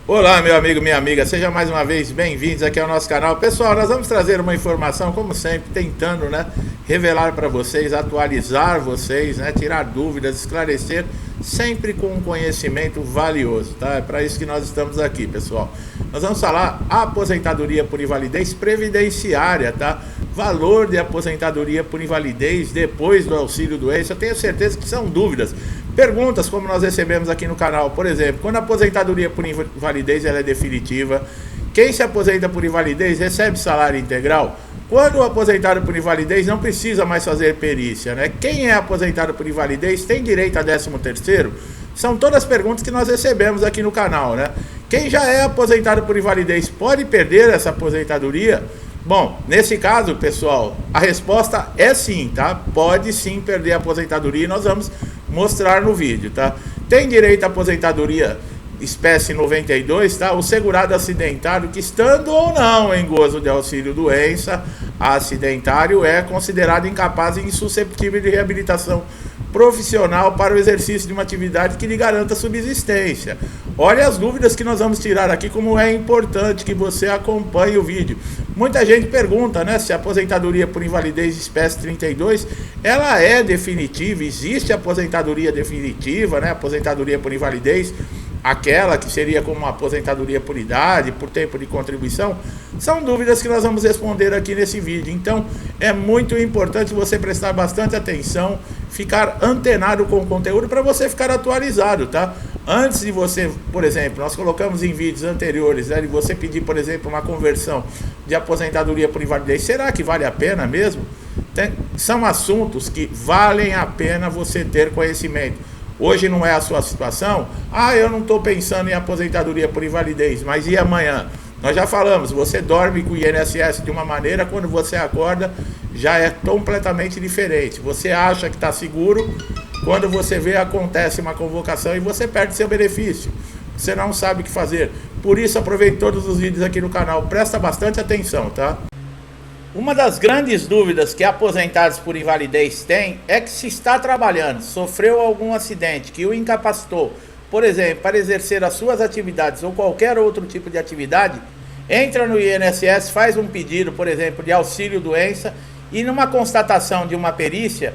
Olá, meu amigo, minha amiga, sejam mais uma vez bem-vindos aqui ao nosso canal. Pessoal, nós vamos trazer uma informação, como sempre, tentando, revelar para vocês, atualizar vocês, tirar dúvidas, esclarecer, sempre com um conhecimento valioso, tá? É para isso que nós estamos aqui, pessoal. Nós vamos falar aposentadoria por invalidez previdenciária, tá? Valor de aposentadoria por invalidez depois do auxílio doença. Eu tenho certeza que são dúvidas. Perguntas como nós recebemos aqui no canal, por exemplo, quando a aposentadoria por invalidez ela é definitiva, quem se aposenta por invalidez recebe salário integral? Quando o aposentado por invalidez não precisa mais fazer perícia, né? Quem é aposentado por invalidez tem direito a 13º? São todas perguntas que nós recebemos aqui no canal, né? Quem já é aposentado por invalidez pode perder essa aposentadoria? Bom, nesse caso, pessoal, a resposta é sim, tá? Pode sim perder a aposentadoria e nós vamos mostrar no vídeo, tá? Tem direito à aposentadoria espécie 92, tá? O segurado acidentário que, estando ou não em gozo de auxílio doença, acidentário é considerado incapaz e insusceptível de reabilitação profissional para o exercício de uma atividade que lhe garanta subsistência. Olha as dúvidas que nós vamos tirar aqui, como é importante que você acompanhe o vídeo. Muita gente pergunta, se a aposentadoria por invalidez espécie 32, ela é definitiva, existe aposentadoria definitiva, aposentadoria por invalidez, aquela que seria como uma aposentadoria por idade, por tempo de contribuição. São dúvidas que nós vamos responder aqui nesse vídeo. Então é muito importante você prestar bastante atenção, ficar antenado com o conteúdo para você ficar atualizado, tá? Antes de você, por exemplo, nós colocamos em vídeos anteriores, de você pedir, por exemplo, uma conversão de aposentadoria por invalidez, será que vale a pena mesmo? São assuntos que valem a pena você ter conhecimento. Hoje não é a sua situação, eu não estou pensando em aposentadoria por invalidez, mas e amanhã? Nós já falamos, você dorme com o INSS de uma maneira, quando você acorda já é completamente diferente. Você acha que está seguro, quando você vê acontece uma convocação e você perde seu benefício. Você não sabe o que fazer. Por isso aproveite todos os vídeos aqui no canal, presta bastante atenção, tá? Uma das grandes dúvidas que aposentados por invalidez têm é que, se está trabalhando, sofreu algum acidente que o incapacitou, por exemplo, para exercer as suas atividades ou qualquer outro tipo de atividade, entra no INSS, faz um pedido, por exemplo, de auxílio doença, e numa constatação de uma perícia,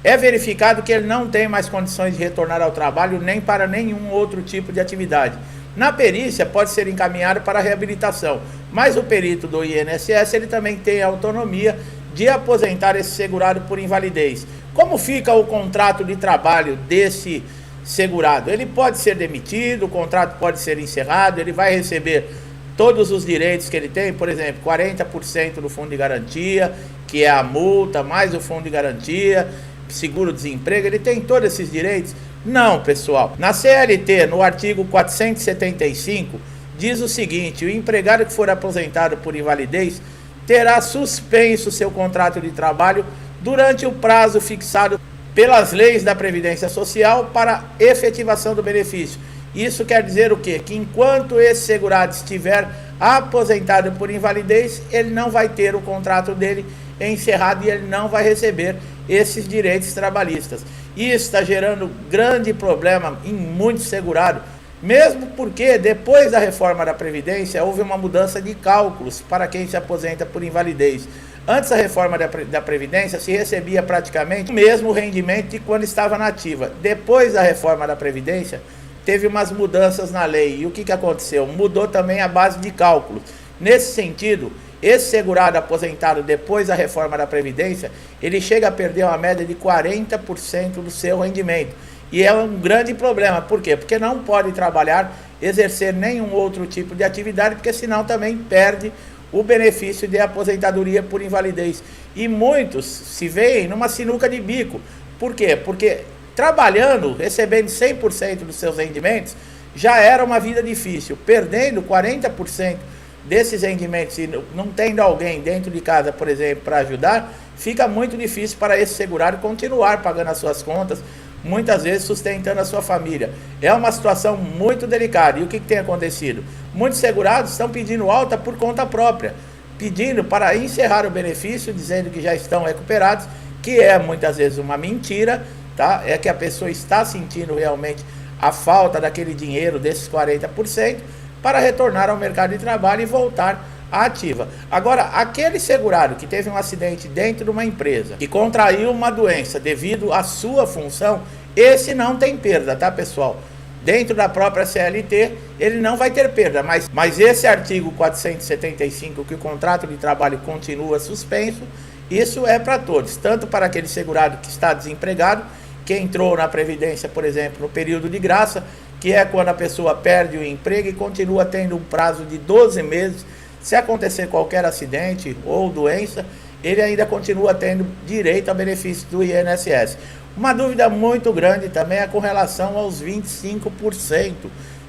é verificado que ele não tem mais condições de retornar ao trabalho nem para nenhum outro tipo de atividade. Na perícia pode ser encaminhado para a reabilitação, mas o perito do INSS ele também tem a autonomia de aposentar esse segurado por invalidez. Como fica o contrato de trabalho desse segurado? Ele pode ser demitido, o contrato pode ser encerrado, ele vai receber todos os direitos que ele tem, por exemplo, 40% do fundo de garantia, que é a multa, mais o fundo de garantia, seguro-desemprego, ele tem todos esses direitos? Não, pessoal. Na CLT, no artigo 475, diz o seguinte: o empregado que for aposentado por invalidez terá suspenso seu contrato de trabalho durante o prazo fixado pelas leis da Previdência Social para efetivação do benefício. Isso quer dizer o quê? Que enquanto esse segurado estiver aposentado por invalidez, ele não vai ter o contrato dele encerrado e ele não vai receber esses direitos trabalhistas. Isso está gerando grande problema em muitos segurados, mesmo porque depois da reforma da Previdência houve uma mudança de cálculos para quem se aposenta por invalidez. Antes da reforma da Previdência se recebia praticamente o mesmo rendimento de quando estava na ativa. Depois da reforma da Previdência teve umas mudanças na lei. E o que aconteceu? Mudou também a base de cálculo. Nesse sentido, esse segurado aposentado depois da reforma da Previdência, ele chega a perder uma média de 40% do seu rendimento. E é um grande problema. Por quê? Porque não pode trabalhar, exercer nenhum outro tipo de atividade, porque senão também perde o benefício de aposentadoria por invalidez. E muitos se veem numa sinuca de bico. Por quê? Porque trabalhando, recebendo 100% dos seus rendimentos, já era uma vida difícil. Perdendo 40% desses rendimentos e não tendo alguém dentro de casa, por exemplo, para ajudar, fica muito difícil para esse segurado continuar pagando as suas contas, muitas vezes sustentando a sua família. É uma situação muito delicada. E o que tem acontecido? Muitos segurados estão pedindo alta por conta própria, pedindo para encerrar o benefício, dizendo que já estão recuperados, que é muitas vezes uma mentira, tá? É que a pessoa está sentindo realmente a falta daquele dinheiro, desses 40%, para retornar ao mercado de trabalho e voltar à ativa. Agora, aquele segurado que teve um acidente dentro de uma empresa, que contraiu uma doença devido à sua função, esse não tem perda, tá, pessoal? Dentro da própria CLT, ele não vai ter perda, mas esse artigo 475, que o contrato de trabalho continua suspenso, isso é para todos, tanto para aquele segurado que está desempregado, que entrou na Previdência, por exemplo, no período de graça, que é quando a pessoa perde o emprego e continua tendo um prazo de 12 meses. Se acontecer qualquer acidente ou doença, ele ainda continua tendo direito a benefício do INSS. Uma dúvida muito grande também é com relação aos 25%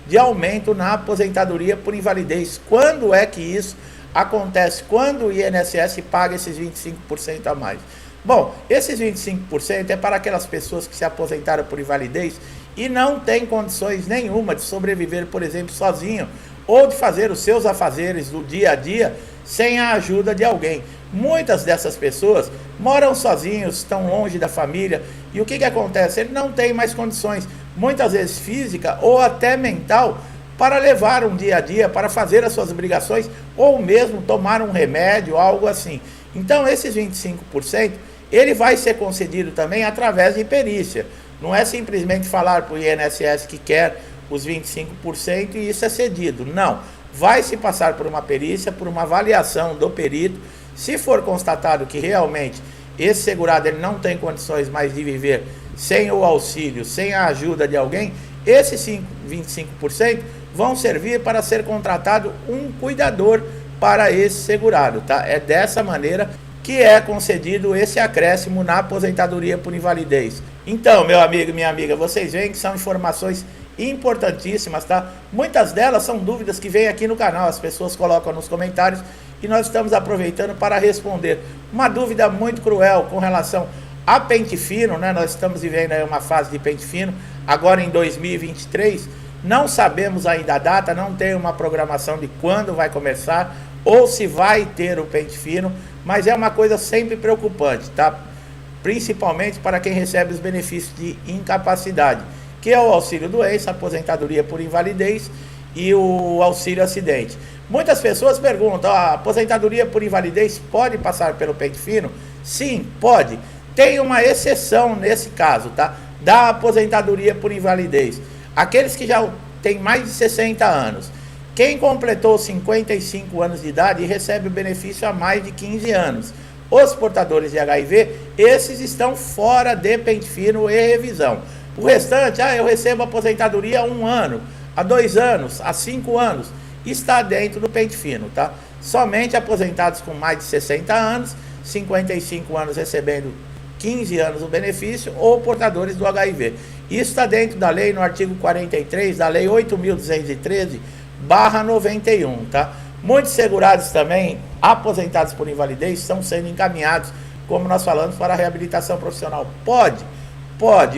de aumento na aposentadoria por invalidez. Quando é que isso acontece? Quando o INSS paga esses 25% a mais? Bom, esses 25% é para aquelas pessoas que se aposentaram por invalidez e não têm condições nenhuma de sobreviver, por exemplo, sozinho, ou de fazer os seus afazeres do dia a dia sem a ajuda de alguém. Muitas dessas pessoas moram sozinhos, estão longe da família, e o que acontece? Ele não tem mais condições, muitas vezes física ou até mental, para levar um dia a dia, para fazer as suas obrigações, ou mesmo tomar um remédio, algo assim. Então, esses 25%, ele vai ser concedido também através de perícia. Não é simplesmente falar para o INSS que quer os 25% e isso é cedido. Não, vai se passar por uma perícia, por uma avaliação do perito. Se for constatado que realmente esse segurado ele não tem condições mais de viver sem o auxílio, sem a ajuda de alguém, esses 25% vão servir para ser contratado um cuidador para esse segurado, tá? É dessa maneira que é concedido esse acréscimo na aposentadoria por invalidez. Então, meu amigo e minha amiga, vocês veem que são informações importantíssimas, tá? Muitas delas são dúvidas que vêm aqui no canal, as pessoas colocam nos comentários e nós estamos aproveitando para responder. Uma dúvida muito cruel com relação a pente fino, né? Nós estamos vivendo aí uma fase de pente fino, agora em 2023, não sabemos ainda a data, não tem uma programação de quando vai começar ou se vai ter o pente fino, mas é uma coisa sempre preocupante, tá? Principalmente para quem recebe os benefícios de incapacidade, que é o auxílio doença, aposentadoria por invalidez e o auxílio acidente. Muitas pessoas perguntam, a aposentadoria por invalidez pode passar pelo pente fino? Sim, pode. Tem uma exceção nesse caso, tá? Da aposentadoria por invalidez. Aqueles que já têm mais de 60 anos. Quem completou 55 anos de idade e recebe o benefício há mais de 15 anos. Os portadores de HIV, esses estão fora de pente fino e revisão. O restante, eu recebo aposentadoria há 1 ano, há 2 anos, há 5 anos, está dentro do pente fino, tá? Somente aposentados com mais de 60 anos, 55 anos recebendo 15 anos o benefício, ou portadores do HIV. Isso está dentro da lei, no artigo 43 da lei 8.213/91, tá? Muitos segurados também, aposentados por invalidez, estão sendo encaminhados, como nós falamos, para a reabilitação profissional. Pode,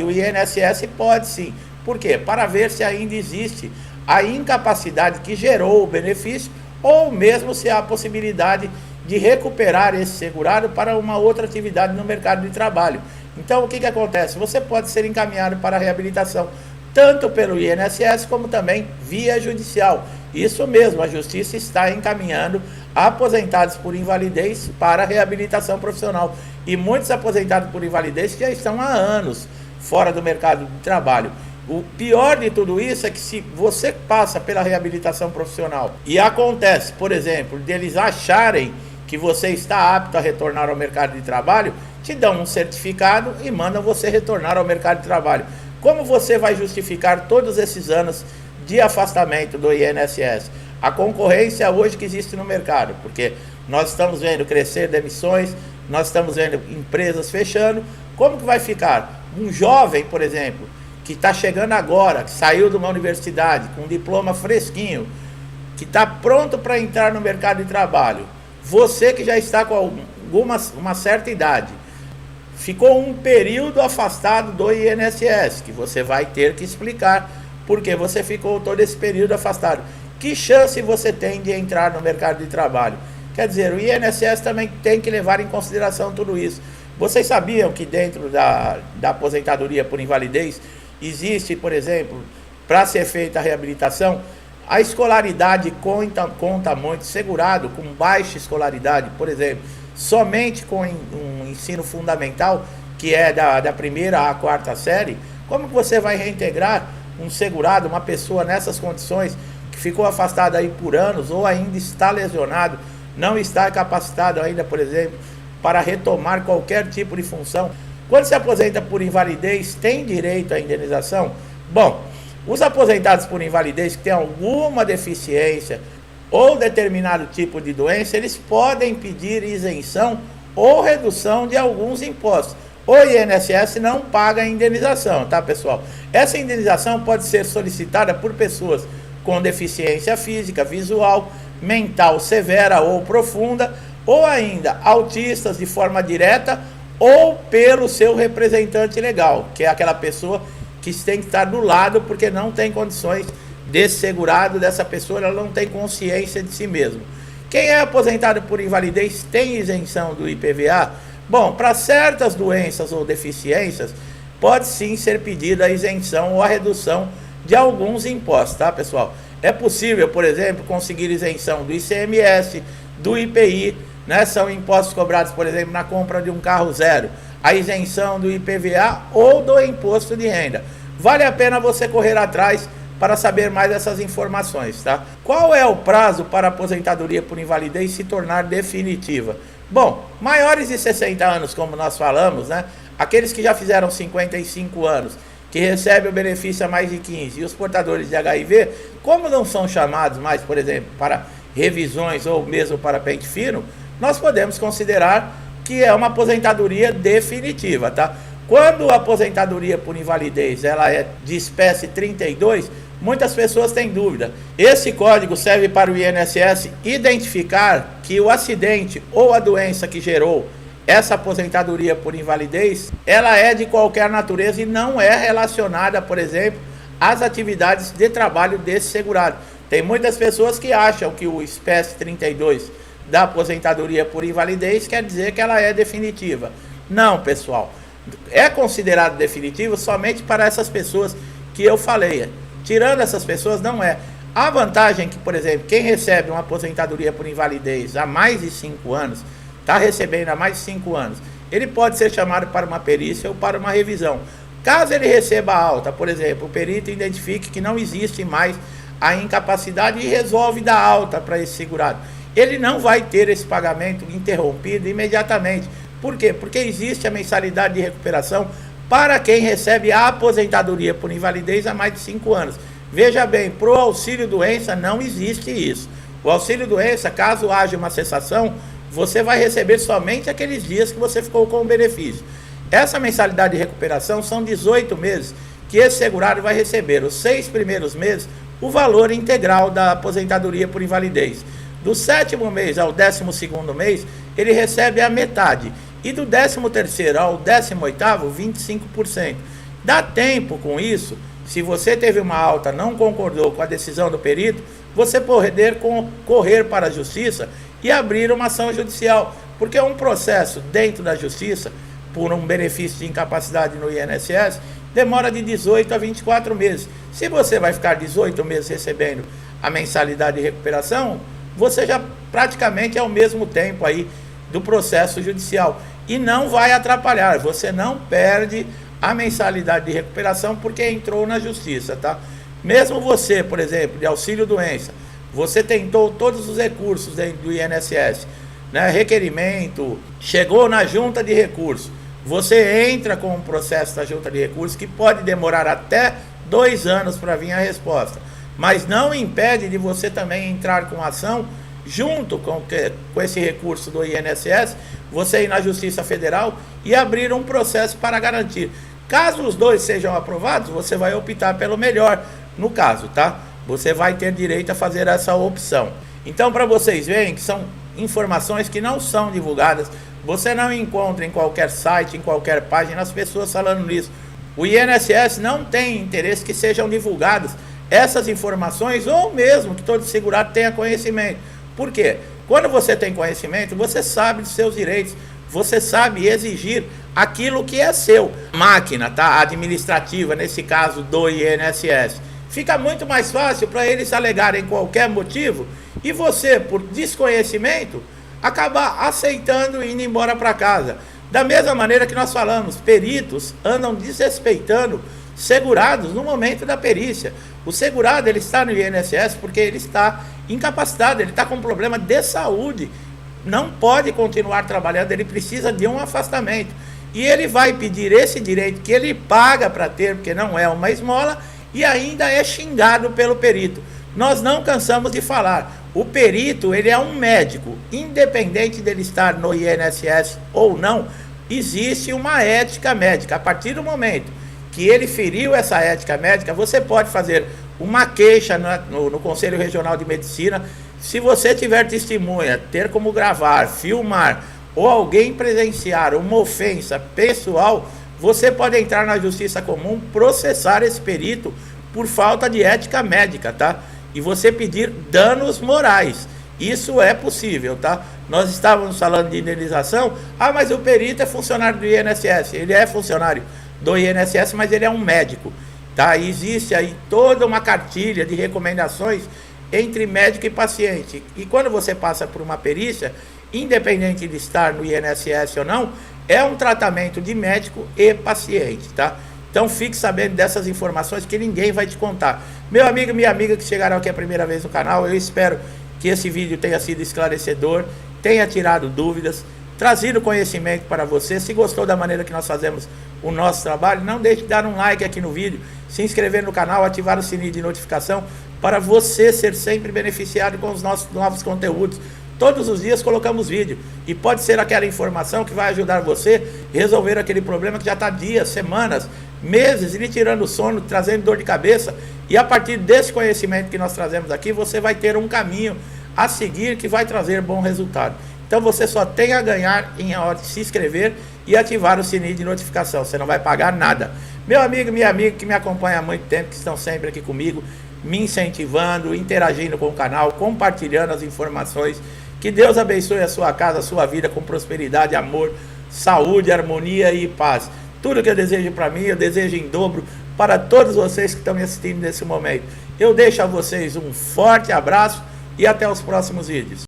o INSS pode sim. Por quê? Para ver se ainda existe a incapacidade que gerou o benefício, ou mesmo se há a possibilidade de recuperar esse segurado para uma outra atividade no mercado de trabalho. Então, o que acontece? Você pode ser encaminhado para a reabilitação, tanto pelo INSS como também via judicial. Isso mesmo, a Justiça está encaminhando aposentados por invalidez para a reabilitação profissional. E muitos aposentados por invalidez já estão há anos fora do mercado de trabalho. O pior de tudo isso é que se você passa pela reabilitação profissional e acontece, por exemplo, deles acharem que você está apto a retornar ao mercado de trabalho, te dão um certificado e mandam você retornar ao mercado de trabalho. Como você vai justificar todos esses anos de afastamento do INSS? A concorrência hoje que existe no mercado, porque nós estamos vendo crescer demissões, nós estamos vendo empresas fechando. Como que vai ficar? Um jovem, por exemplo, que está chegando agora, que saiu de uma universidade com um diploma fresquinho, que está pronto para entrar no mercado de trabalho. Você que já está com uma certa idade, ficou um período afastado do INSS, que você vai ter que explicar porque você ficou todo esse período afastado. Que chance você tem de entrar no mercado de trabalho? Quer dizer, o INSS também tem que levar em consideração tudo isso. Vocês sabiam que dentro da aposentadoria por invalidez existe, por exemplo, para ser feita a reabilitação, A escolaridade conta muito. Segurado com baixa escolaridade, por exemplo, somente com um ensino fundamental, que é da primeira à quarta série, como que você vai reintegrar um segurado, uma pessoa nessas condições, que ficou afastado aí por anos, ou ainda está lesionado, não está capacitado ainda, por exemplo, para retomar qualquer tipo de função? Quando se aposenta por invalidez, tem direito à indenização? Bom, os aposentados por invalidez que têm alguma deficiência ou determinado tipo de doença, eles podem pedir isenção ou redução de alguns impostos. O INSS não paga a indenização, tá, pessoal? Essa indenização pode ser solicitada por pessoas com deficiência física, visual, mental severa ou profunda, ou ainda autistas de forma direta ou pelo seu representante legal, que é aquela pessoa que tem que estar do lado porque não tem condições desse segurado, dessa pessoa, ela não tem consciência de si mesmo. Quem é aposentado por invalidez tem isenção do IPVA? Bom, para certas doenças ou deficiências, pode sim ser pedida a isenção ou a redução de alguns impostos, tá, pessoal? É possível, por exemplo, conseguir isenção do ICMS, do IPI, né? São impostos cobrados, por exemplo, na compra de um carro zero, a isenção do IPVA ou do imposto de renda. Vale a pena você correr atrás para saber mais dessas informações, tá? Qual é o prazo para a aposentadoria por invalidez se tornar definitiva? Bom, maiores de 60 anos, como nós falamos, né? Aqueles que já fizeram 55 anos, que recebem o benefício há mais de 15, e os portadores de HIV, como não são chamados mais, por exemplo, para revisões ou mesmo para pente fino, nós podemos considerar que é uma aposentadoria definitiva, tá? Quando a aposentadoria por invalidez ela é de espécie 32, muitas pessoas têm dúvida. Esse código serve para o INSS identificar que o acidente ou a doença que gerou essa aposentadoria por invalidez, ela é de qualquer natureza e não é relacionada, por exemplo, às atividades de trabalho desse segurado. Tem muitas pessoas que acham que o espécie 32 da aposentadoria por invalidez quer dizer que ela é definitiva. Não, pessoal. É considerado definitivo somente para essas pessoas que eu falei. Tirando essas pessoas, não é. A vantagem é que, por exemplo, quem recebe uma aposentadoria por invalidez há mais de 5 anos, está recebendo há mais de 5 anos, ele pode ser chamado para uma perícia ou para uma revisão. Caso ele receba alta, por exemplo, o perito identifique que não existe mais a incapacidade e resolve dar alta para esse segurado, ele não vai ter esse pagamento interrompido imediatamente. Por quê? Porque existe a mensalidade de recuperação para quem recebe a aposentadoria por invalidez há mais de 5 anos. Veja bem, para o auxílio-doença não existe isso. O auxílio-doença, caso haja uma cessação, você vai receber somente aqueles dias que você ficou com o benefício. Essa mensalidade de recuperação são 18 meses que esse segurado vai receber. Os 6 primeiros meses, o valor integral da aposentadoria por invalidez. Do 7º mês ao 12º mês, ele recebe a metade. E do 13º ao 18º, 25%. Dá tempo com isso, se você teve uma alta, não concordou com a decisão do perito, você poder correr para a justiça e abrir uma ação judicial. Porque um processo dentro da justiça, por um benefício de incapacidade no INSS, demora de 18 a 24 meses. Se você vai ficar 18 meses recebendo a mensalidade de recuperação, você já praticamente é o mesmo tempo aí do processo judicial. E não vai atrapalhar, você não perde a mensalidade de recuperação porque entrou na justiça, tá? Mesmo você, por exemplo, de auxílio-doença, você tentou todos os recursos dentro do INSS, né? Requerimento, chegou na junta de recursos, você entra com um processo da junta de recursos que pode demorar até 2 anos para vir a resposta, mas não impede de você também entrar com ação junto com esse recurso do INSS, você ir na Justiça Federal e abrir um processo para garantir. Caso os dois sejam aprovados, você vai optar pelo melhor no caso, tá? Você vai ter direito a fazer essa opção. Então, para vocês verem que são informações que não são divulgadas, você não encontra em qualquer site, em qualquer página, as pessoas falando nisso. O INSS não tem interesse que sejam divulgadas essas informações, ou mesmo que todo segurado tenha conhecimento. Por quê? Quando você tem conhecimento, você sabe dos seus direitos, você sabe exigir aquilo que é seu. Máquina, tá? Administrativa, nesse caso do INSS, fica muito mais fácil para eles alegarem qualquer motivo e você, por desconhecimento, acabar aceitando e indo embora para casa. Da mesma maneira que nós falamos, peritos andam desrespeitando segurados no momento da perícia. O segurado, ele está no INSS porque ele está incapacitado, ele está com um problema de saúde, não pode continuar trabalhando, ele precisa de um afastamento. E ele vai pedir esse direito que ele paga para ter, porque não é uma esmola, e ainda é xingado pelo perito. Nós não cansamos de falar, o perito, ele é um médico, independente dele estar no INSS ou não, existe uma ética médica. A partir do momento que ele feriu essa ética médica, você pode fazer uma queixa no Conselho Regional de Medicina. Se você tiver testemunha, ter como gravar, filmar, ou alguém presenciar uma ofensa pessoal, você pode entrar na Justiça Comum, processar esse perito por falta de ética médica, tá? E você pedir danos morais. Isso é possível, tá? Nós estávamos falando de indenização. Ah, mas o perito é funcionário do INSS. Ele é funcionário do INSS, mas ele é um médico, tá? E existe aí toda uma cartilha de recomendações entre médico e paciente. E quando você passa por uma perícia, independente de estar no INSS ou não, é um tratamento de médico e paciente, tá? Então fique sabendo dessas informações que ninguém vai te contar. Meu amigo e minha amiga que chegaram aqui a primeira vez no canal, eu espero que esse vídeo tenha sido esclarecedor, tenha tirado dúvidas, trazido conhecimento para você. Se gostou da maneira que nós fazemos o nosso trabalho, não deixe de dar um like aqui no vídeo, se inscrever no canal, ativar o sininho de notificação para você ser sempre beneficiado com os nossos novos conteúdos. Todos os dias colocamos vídeo e pode ser aquela informação que vai ajudar você a resolver aquele problema que já está dias, semanas, meses, lhe tirando o sono, trazendo dor de cabeça. E a partir desse conhecimento que nós trazemos aqui, você vai ter um caminho a seguir que vai trazer bom resultado. Então você só tem a ganhar em hora de se inscrever e ativar o sininho de notificação. Você não vai pagar nada. Meu amigo, minha amiga que me acompanha há muito tempo, que estão sempre aqui comigo, me incentivando, interagindo com o canal, compartilhando as informações. Que Deus abençoe a sua casa, a sua vida com prosperidade, amor, saúde, harmonia e paz. Tudo que eu desejo para mim, eu desejo em dobro para todos vocês que estão me assistindo nesse momento. Eu deixo a vocês um forte abraço e até os próximos vídeos.